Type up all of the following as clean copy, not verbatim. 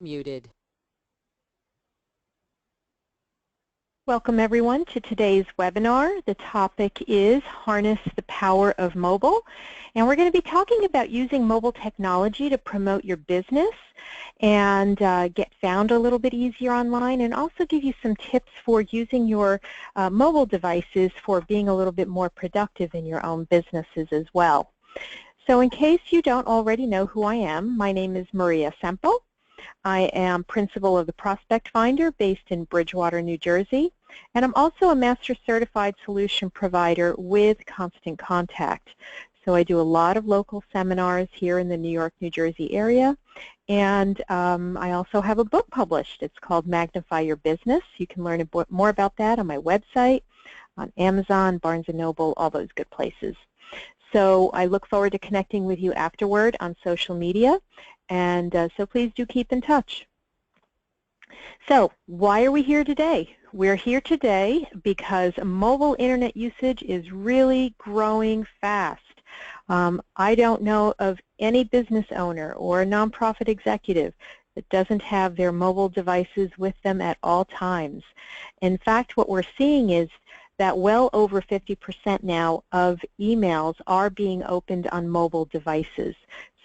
Muted. Welcome everyone to today's webinar. The topic is Harness the Power of Mobile, and we're going to be talking about using mobile technology to promote your business and get found a little bit easier online, and also give you some tips for using your mobile devices for being a little bit more productive in your own businesses as well. So in case you don't already know who I am, my name is Maria Semple. I am principal of the Prospect Finder based in Bridgewater, New Jersey, and I'm also a Master Certified Solution Provider with Constant Contact. So I do a lot of local seminars here in the New York, New Jersey area, and I also have a book published. It's called Magnify Your Business. You can learn more about that on my website, on Amazon, Barnes & Noble, all those good places. So I look forward to connecting with you afterward on social media, and so please do keep in touch. So why are we here today? We're here today because mobile internet usage is really growing fast. I don't know of any business owner or a nonprofit executive that doesn't have their mobile devices with them at all times. In fact, what we're seeing is that well over 50% now of emails are being opened on mobile devices.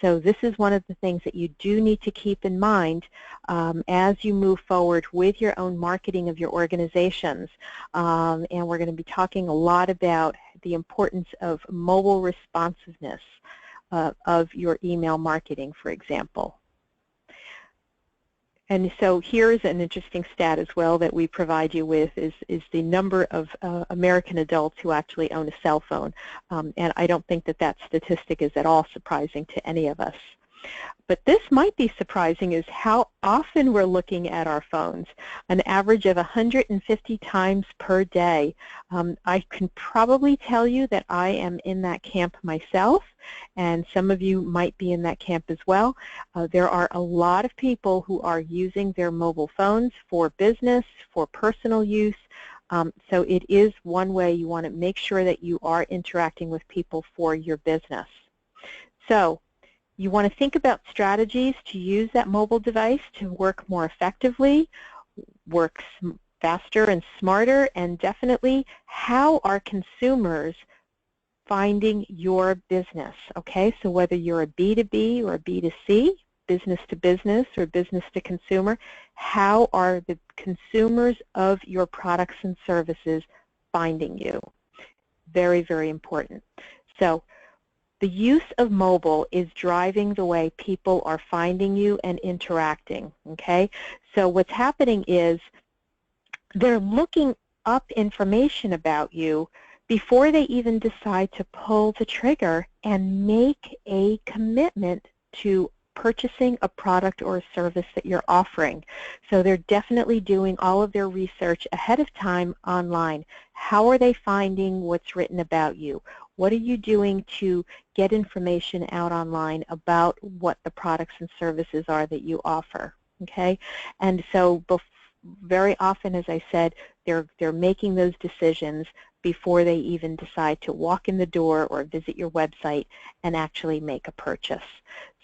So this is one of the things that you do need to keep in mind as you move forward with your own marketing of your organizations. And we're going to be talking a lot about the importance of mobile responsiveness of your email marketing, for example. And so here's an interesting stat as well that we provide you with is the number of American adults who actually own a cell phone. And I don't think that that statistic is at all surprising to any of us. But this might be surprising is how often we're looking at our phones, an average of 150 times per day. I can probably tell you that I am in that camp myself, and some of you might be in that camp as well. There are a lot of people who are using their mobile phones for business, for personal use. So it is one way you want to make sure that you are interacting with people for your business. So you want to think about strategies to use that mobile device to work more effectively, work faster and smarter, and definitely how are consumers finding your business, okay? So whether you're a B2B or a B2C, business to business or business to consumer, how are the consumers of your products and services finding you? Very, very important. So the use of mobile is driving the way people are finding you and interacting, okay? So what's happening is they're looking up information about you before they even decide to pull the trigger and make a commitment to purchasing a product or a service that you're offering. So they're definitely doing all of their research ahead of time online. How are they finding what's written about you? What are you doing to get information out online about what the products and services are that you offer, okay? And so very often, as I said, they're making those decisions before they even decide to walk in the door or visit your website and actually make a purchase.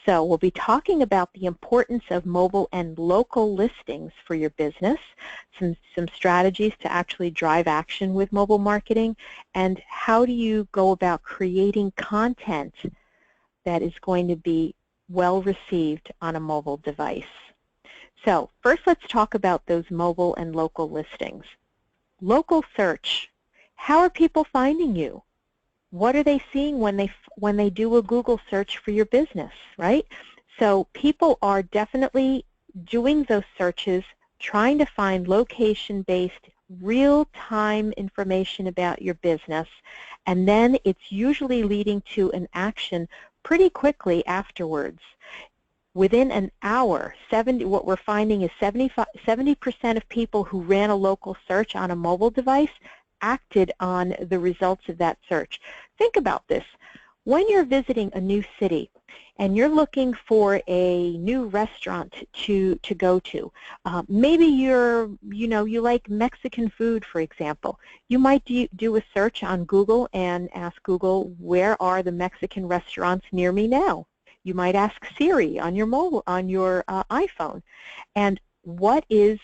So we'll be talking about the importance of mobile and local listings for your business, some strategies to actually drive action with mobile marketing, and how do you go about creating content that is going to be well received on a mobile device. So first let's talk about those mobile and local listings. Local search. How are people finding you? What are they seeing when they do a Google search for your business, right? So people are definitely doing those searches, trying to find location-based, real-time information about your business, and then it's usually leading to an action pretty quickly afterwards. Within an hour, what we're finding is 70% of people who ran a local search on a mobile device acted on the results of that search. Think about this. When you're visiting a new city and you're looking for a new restaurant to go to, maybe you like Mexican food, for example. You might do a search on Google and ask Google, where are the Mexican restaurants near me now? You might ask Siri on your iPhone, and what is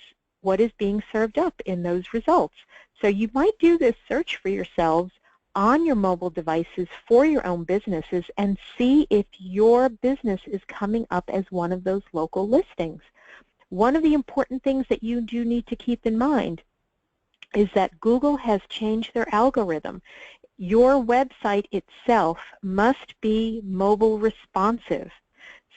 being served up in those results. So you might do this search for yourselves on your mobile devices for your own businesses and see if your business is coming up as one of those local listings. One of the important things that you do need to keep in mind is that Google has changed their algorithm. Your website itself must be mobile responsive.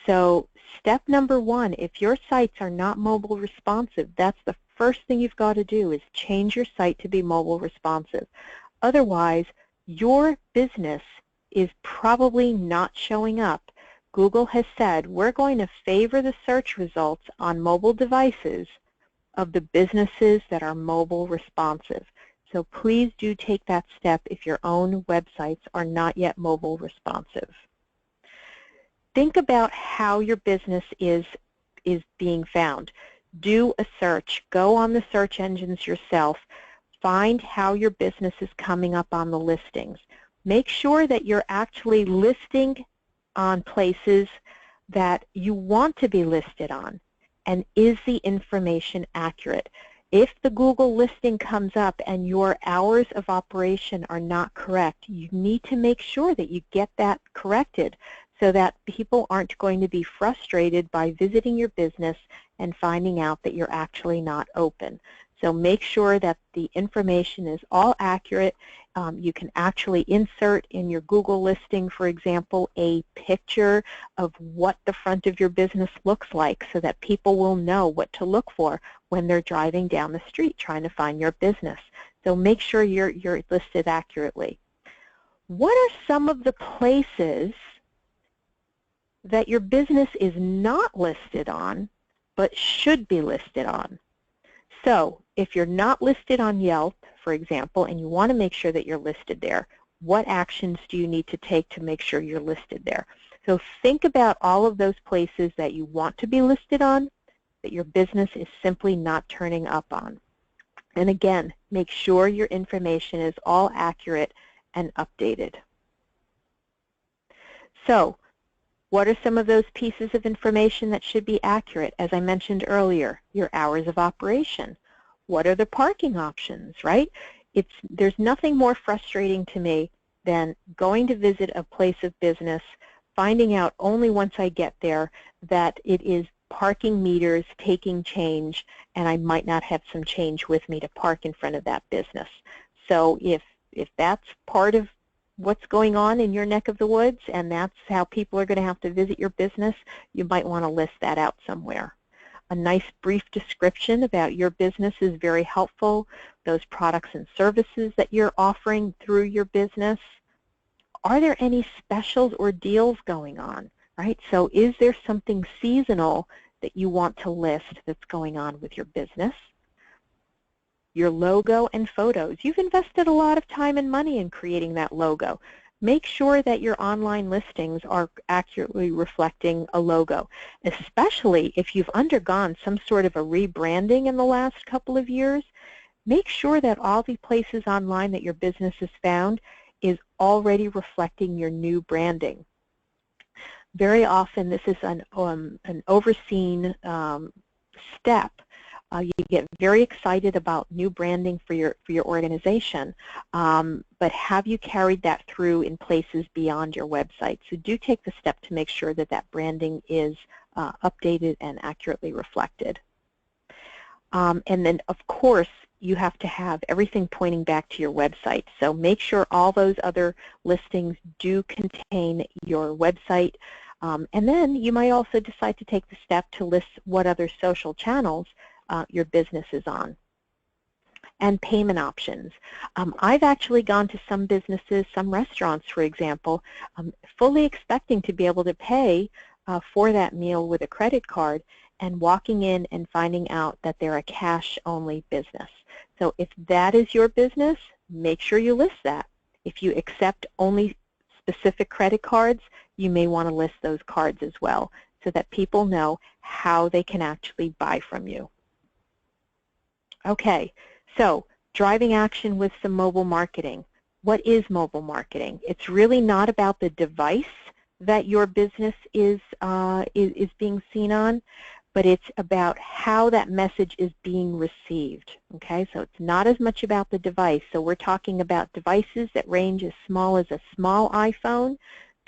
So step number one, if your sites are not mobile responsive, that's the first thing you've got to do is change your site to be mobile responsive. Otherwise, your business is probably not showing up. Google has said, we're going to favor the search results on mobile devices of the businesses that are mobile responsive. So please do take that step if your own websites are not yet mobile responsive. Think about how your business is being found. Do a search. Go on the search engines yourself. Find how your business is coming up on the listings. Make sure that you're actually listing on places that you want to be listed on. And is the information accurate? If the Google listing comes up and your hours of operation are not correct, you need to make sure that you get that corrected so that people aren't going to be frustrated by visiting your business and finding out that you're actually not open. So make sure that the information is all accurate. You can actually insert in your Google listing, for example, a picture of what the front of your business looks like so that people will know what to look for when they're driving down the street trying to find your business. So make sure you're listed accurately. What are some of the places that your business is not listed on but should be listed on? So if you're not listed on Yelp, for example, and you want to make sure that you're listed there, what actions do you need to take to make sure you're listed there? So think about all of those places that you want to be listed on that your business is simply not turning up on. And again, make sure your information is all accurate and updated. So what are some of those pieces of information that should be accurate? As I mentioned earlier, your hours of operation. What are the parking options, right? There's nothing more frustrating to me than going to visit a place of business, finding out only once I get there that it is parking meters taking change, and I might not have some change with me to park in front of that business. So if that's part of what's going on in your neck of the woods and that's how people are going to have to visit your business, you might want to list that out somewhere. A nice brief description about your business is very helpful. Those products and services that you're offering through your business. Are there any specials or deals going on, right? So is there something seasonal that you want to list that's going on with your business? Your logo and photos. You've invested a lot of time and money in creating that logo. Make sure that your online listings are accurately reflecting a logo, especially if you've undergone some sort of a rebranding in the last couple of years. Make sure that all the places online that your business is found is already reflecting your new branding. Very often this is an overseen step. You get very excited about new branding for your organization, but have you carried that through in places beyond your website? So do take the step to make sure that that branding is updated and accurately reflected. And then, of course, you have to have everything pointing back to your website. So make sure all those other listings do contain your website. And then you might also decide to take the step to list what other social channels your business is on. And payment options. I've actually gone to some businesses, some restaurants, for example, fully expecting to be able to pay for that meal with a credit card and walking in and finding out that they're a cash-only business. So if that is your business, make sure you list that. If you accept only specific credit cards, you may want to list those cards as well so that people know how they can actually buy from you. Okay, so driving action with some mobile marketing. What is mobile marketing? It's really not about the device that your business is being seen on, but it's about how that message is being received, okay? So it's not as much about the device. So we're talking about devices that range as small as a small iPhone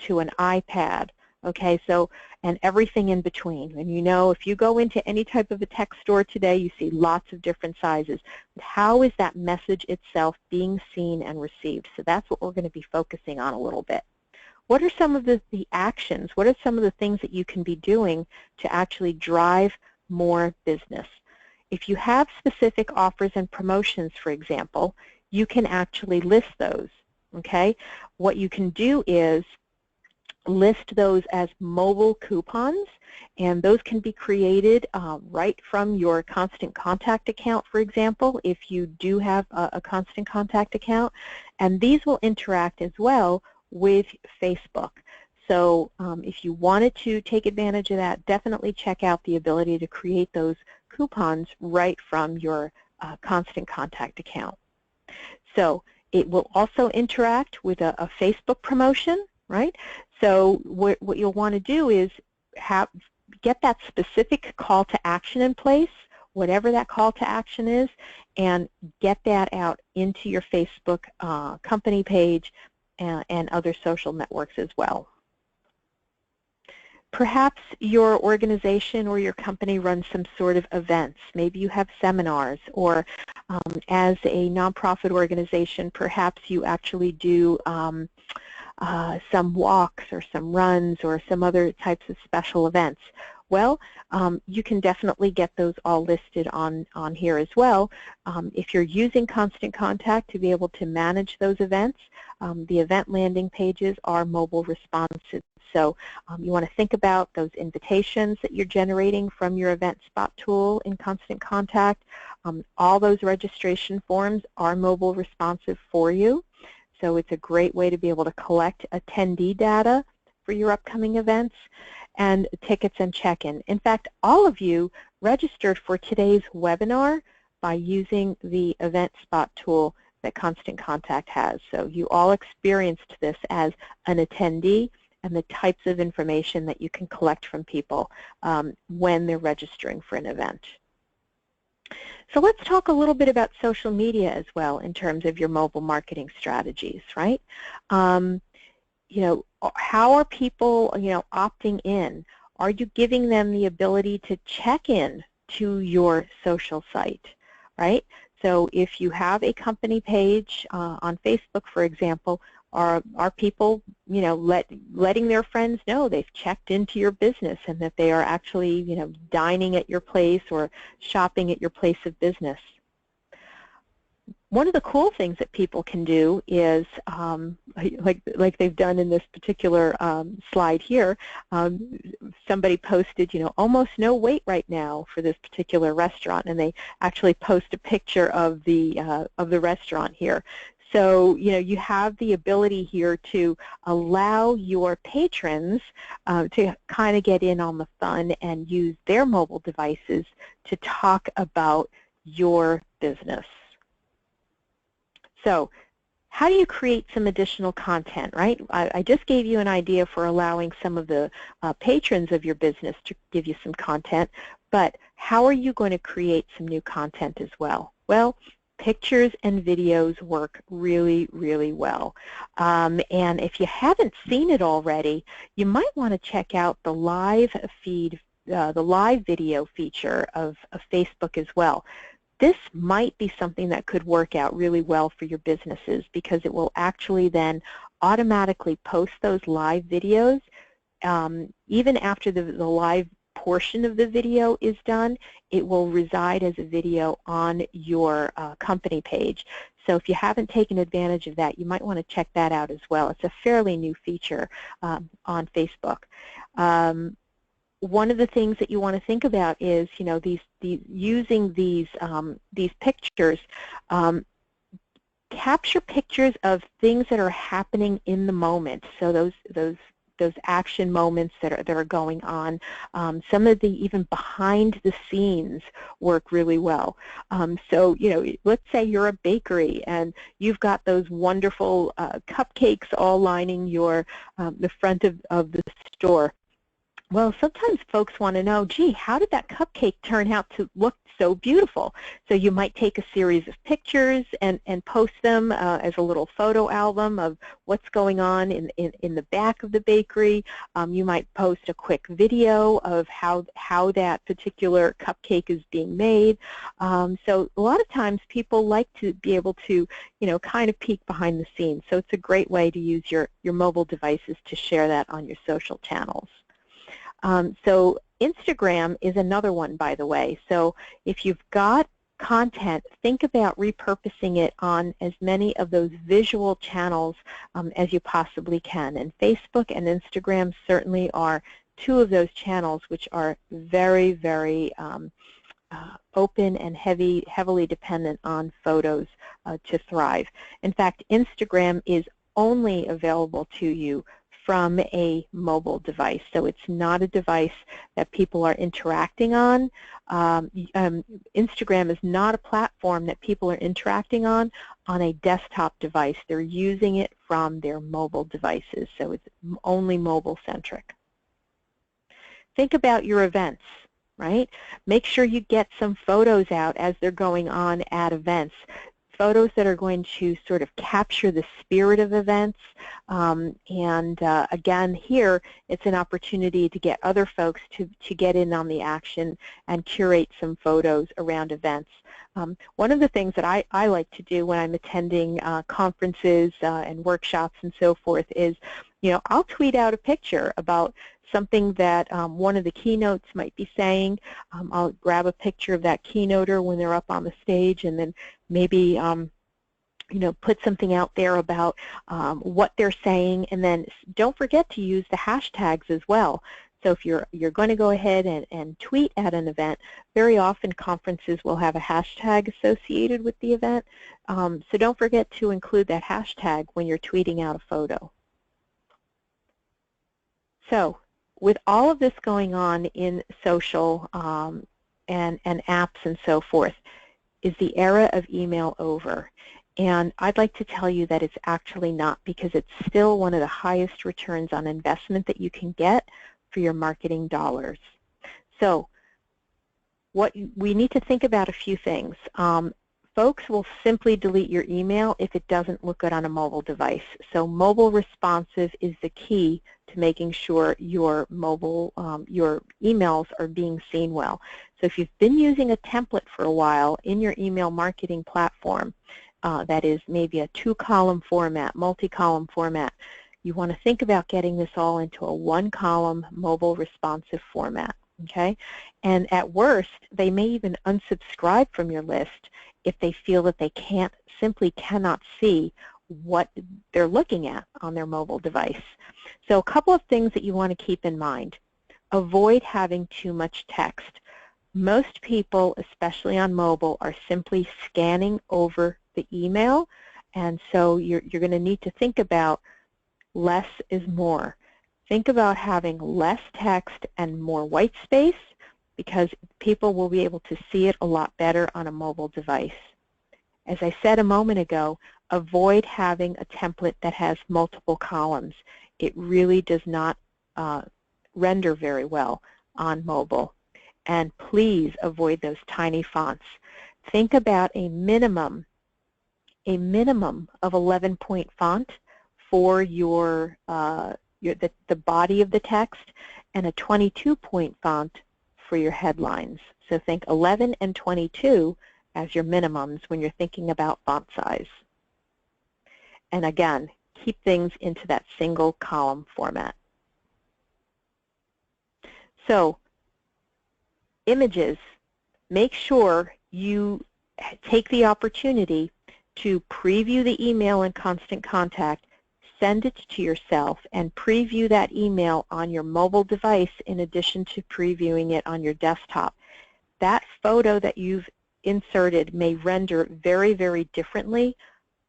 to an iPad, okay? So, and everything in between. And you know, if you go into any type of a tech store today, you see lots of different sizes. But how is that message itself being seen and received? So that's what we're going to be focusing on a little bit. What are some of the actions? What are some of the things that you can be doing to actually drive more business? If you have specific offers and promotions, for example, you can actually list those, okay? What you can do is list those as mobile coupons, and those can be created right from your Constant Contact account, for example, if you do have a Constant Contact account, and these will interact as well with Facebook. So if you wanted to take advantage of that, definitely check out the ability to create those coupons right from your Constant Contact account. So it will also interact with a Facebook promotion, right? So what you'll want to do is get that specific call to action in place, whatever that call to action is, and get that out into your Facebook company page and other social networks as well. Perhaps your organization or your company runs some sort of events. Maybe you have seminars, or as a nonprofit organization, perhaps you actually do some walks or some runs or some other types of special events. Well, you can definitely get those all listed on here as well. If you're using Constant Contact to be able to manage those events, the event landing pages are mobile responsive. So you want to think about those invitations that you're generating from your event spot tool in Constant Contact. All those registration forms are mobile responsive for you. So it's a great way to be able to collect attendee data for your upcoming events and tickets and check-in. In fact, all of you registered for today's webinar by using the event spot tool that Constant Contact has. So you all experienced this as an attendee and the types of information that you can collect from people when they're registering for an event. So let's talk a little bit about social media as well in terms of your mobile marketing strategies, right? You know, how are people, opting in? Are you giving them the ability to check in to your social site, right? So if you have a company page on Facebook, for example, are people, letting their friends know they've checked into your business and that they are actually, dining at your place or shopping at your place of business? One of the cool things that people can do is, like they've done in this particular slide here, somebody posted, almost no wait right now for this particular restaurant, and they actually post a picture of the restaurant here. So, you have the ability here to allow your patrons to kind of get in on the fun and use their mobile devices to talk about your business. So how do you create some additional content, right? I just gave you an idea for allowing some of the patrons of your business to give you some content, but how are you going to create some new content as well? Well, pictures and videos work really, really well. And if you haven't seen it already, you might want to check out the live feed, the live video feature of Facebook as well. This might be something that could work out really well for your businesses because it will actually then automatically post those live videos even after the live portion of the video is done. It will reside as a video on your company page. So if you haven't taken advantage of that, you might want to check that out as well. It's a fairly new feature on Facebook. One of the things that you want to think about is, using these pictures. Capture pictures of things that are happening in the moment. So those those action moments that are going on. Some of the even behind the scenes work really well. So, you know, let's say you're a bakery and you've got those wonderful cupcakes all lining your the front of the store. Well, sometimes folks want to know, gee, how did that cupcake turn out to look so beautiful? So you might take a series of pictures and post them as a little photo album of what's going on in the back of the bakery. You might post a quick video of how that particular cupcake is being made. So a lot of times people like to be able to, you know, kind of peek behind the scenes. So it's a great way to use your mobile devices to share that on your social channels. So Instagram is another one, by the way. So if you've got content, think about repurposing it on as many of those visual channels as you possibly can. And Facebook and Instagram certainly are two of those channels which are very, very open and heavily dependent on photos to thrive. In fact, Instagram is only available to you from a mobile device. So it's not a device that people are interacting on. Instagram is not a platform that people are interacting on a desktop device. They're using it from their mobile devices, so it's only mobile-centric. Think about your events, right? Make sure you get some photos out as they're going on at events. Photos that are going to sort of capture the spirit of events. Again, here, it's an opportunity to get other folks to get in on the action and curate some photos around events. One of the things that I like to do when I'm attending conferences and workshops and so forth is, you know, I'll tweet out a picture about something that one of the keynotes might be saying. I'll grab a picture of that keynoter when they're up on the stage, and then maybe you know, put something out there about what they're saying, and then don't forget to use the hashtags as well. So if you're going to go ahead and tweet at an event, very often conferences will have a hashtag associated with the event. So don't forget to include that hashtag when you're tweeting out a photo. So with all of this going on in social and apps and so forth, is the era of email over? And I'd like to tell you that it's actually not, because it's still one of the highest returns on investment that you can get for your marketing dollars. So we need to think about a few things. Folks will simply delete your email if it doesn't look good on a mobile device. So mobile responsive is the key to making sure your mobile, your emails are being seen well. So if you've been using a template for a while in your email marketing platform, that is maybe a 2-column format, multi-column format, you want to think about getting this all into a 1-column mobile responsive format, okay? And at worst, they may even unsubscribe from your list if they feel that they simply cannot see what they're looking at on their mobile device. So a couple of things that you want to keep in mind. Avoid having too much text. Most people, especially on mobile, are simply scanning over the email, and so you're going to need to think about less is more. Think about having less text and more white space, because people will be able to see it a lot better on a mobile device. As I said a moment ago, avoid having a template that has multiple columns. It really does not render very well on mobile. And please avoid those tiny fonts. Think about a minimum of 11-point font for the body of the text, and a 22-point font for your headlines. So think 11 and 22 as your minimums when you're thinking about font size. And again, keep things into that single column format. So images, make sure you take the opportunity to preview the email in Constant Contact, send it to yourself, and preview that email on your mobile device in addition to previewing it on your desktop. That photo that you've inserted may render very, very differently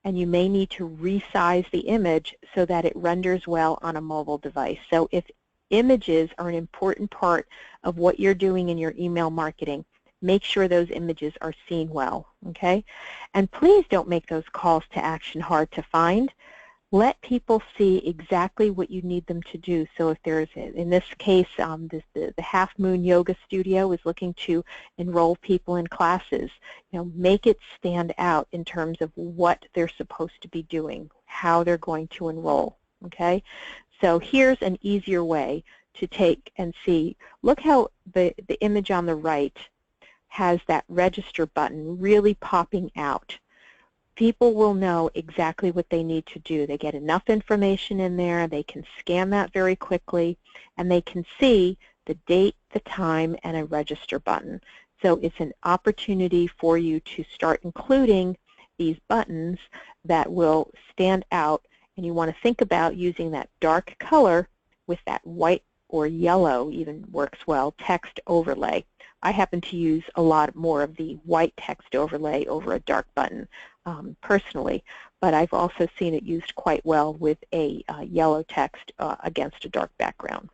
and you may need to resize the image so that it renders well on a mobile device. So if images are an important part of what you're doing in your email marketing, make sure those images are seen well, okay? And please don't make those calls to action hard to find. Let people see exactly what you need them to do. So if there's, in this case, the Half Moon Yoga Studio is looking to enroll people in classes, make it stand out in terms of what they're supposed to be doing, how they're going to enroll, okay? So here's an easier way to take and see. Look how the image on the right has that register button really popping out. People will know exactly what they need to do. They get enough information in there, they can scan that very quickly, and they can see the date, the time, and a register button. So it's an opportunity for you to start including these buttons that will stand out, and you want to think about using that dark color with that white or yellow, even works well, text overlay. I happen to use a lot more of the white text overlay over a dark button personally, but I've also seen it used quite well with a yellow text against a dark background.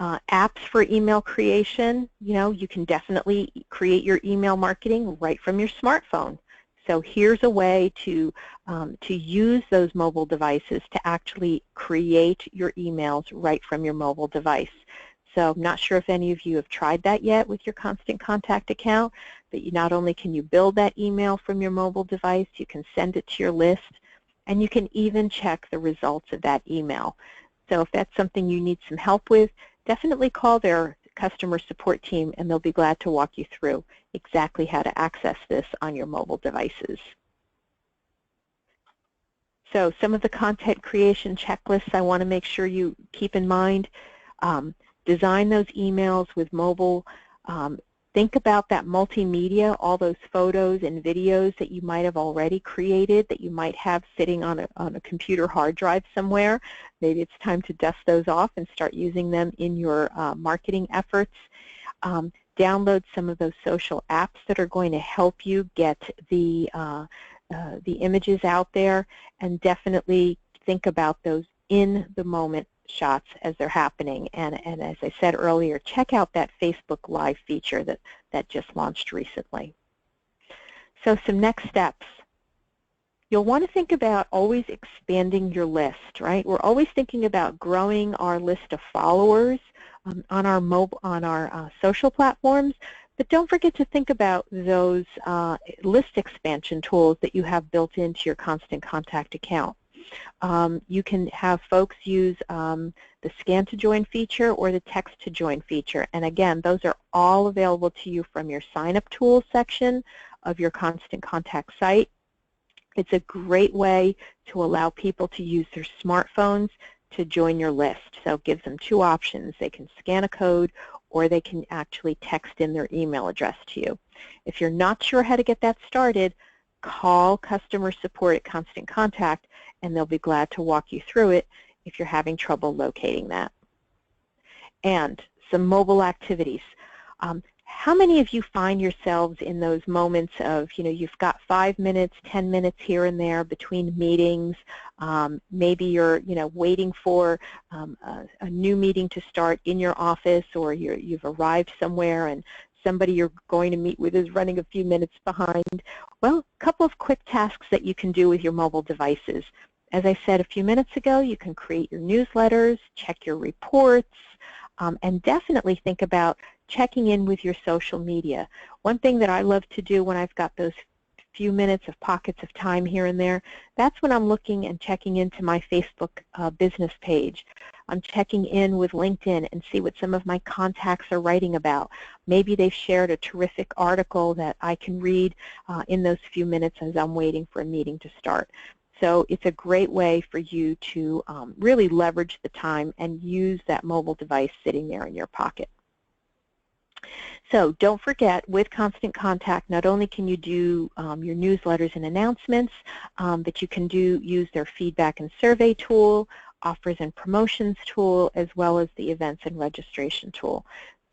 Apps for email creation, you can definitely create your email marketing right from your smartphone. So here's a way to use those mobile devices to actually create your emails right from your mobile device. So I'm not sure if any of you have tried that yet with your Constant Contact account, but not only can you build that email from your mobile device, you can send it to your list, and you can even check the results of that email. So if that's something you need some help with, definitely call their customer support team, and they'll be glad to walk you through exactly how to access this on your mobile devices. So some of the content creation checklists I want to make sure you keep in mind. Design those emails with mobile. Think about that multimedia, all those photos and videos that you might have already created, that you might have sitting on a computer hard drive somewhere. Maybe it's time to dust those off and start using them in your marketing efforts. Download some of those social apps that are going to help you get the images out there, and definitely think about those in the moment shots as they're happening. And as I said earlier, check out that Facebook Live feature that just launched recently. So some next steps. You'll want to think about always expanding your list, right? We're always thinking about growing our list of followers on our social platforms, but don't forget to think about those list expansion tools that you have built into your Constant Contact account. You can have folks use the Scan to Join feature or the Text to Join feature. And again, those are all available to you from your Sign Up Tools section of your Constant Contact site. It's a great way to allow people to use their smartphones to join your list. So it gives them two options. They can scan a code, or they can actually text in their email address to you. If you're not sure how to get that started, call customer support at Constant Contact, and they'll be glad to walk you through it if you're having trouble locating that. And some mobile activities. How many of you find yourselves in those moments of, you've got 5 minutes, 10 minutes here and there between meetings, maybe you're, waiting for a new meeting to start in your office, or you've arrived somewhere and somebody you're going to meet with is running a few minutes behind. Well, a couple of quick tasks that you can do with your mobile devices. As I said a few minutes ago, you can create your newsletters, check your reports, and definitely think about checking in with your social media. One thing that I love to do when I've got those few minutes of pockets of time here and there, that's when I'm looking and checking into my Facebook business page. I'm checking in with LinkedIn and see what some of my contacts are writing about. Maybe they've shared a terrific article that I can read in those few minutes as I'm waiting for a meeting to start. So it's a great way for you to really leverage the time and use that mobile device sitting there in your pocket. So don't forget, with Constant Contact, not only can you do your newsletters and announcements, but you can use their feedback and survey tool, offers and promotions tool, as well as the events and registration tool.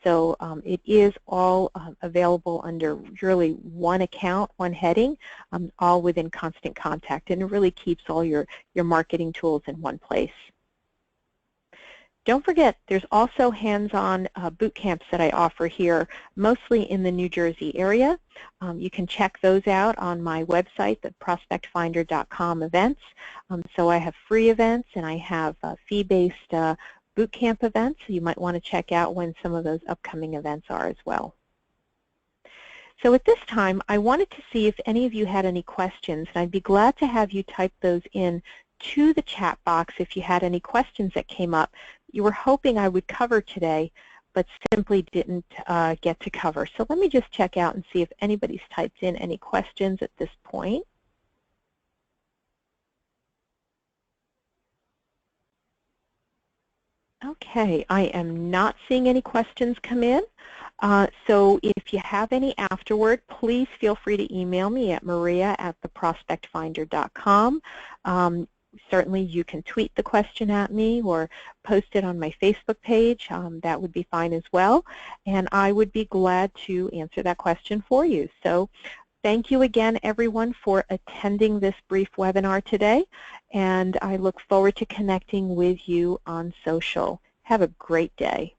So it is all available under really one account, one heading, all within Constant Contact, and it really keeps all your marketing tools in one place. Don't forget, there's also hands-on boot camps that I offer here, mostly in the New Jersey area. You can check those out on my website, the prospectfinder.com events. So I have free events and I have fee-based boot camp events. So you might want to check out when some of those upcoming events are as well. So at this time, I wanted to see if any of you had any questions, and I'd be glad to have you type those in to the chat box if you had any questions that came up you were hoping I would cover today, but simply didn't get to cover. So let me just check out and see if anybody's typed in any questions at this point. Okay, I am not seeing any questions come in. So if you have any afterward, please feel free to email me at maria@theprospectfinder.com. Certainly you can tweet the question at me or post it on my Facebook page. That would be fine as well. And I would be glad to answer that question for you. So thank you again, everyone, for attending this brief webinar today. And I look forward to connecting with you on social. Have a great day.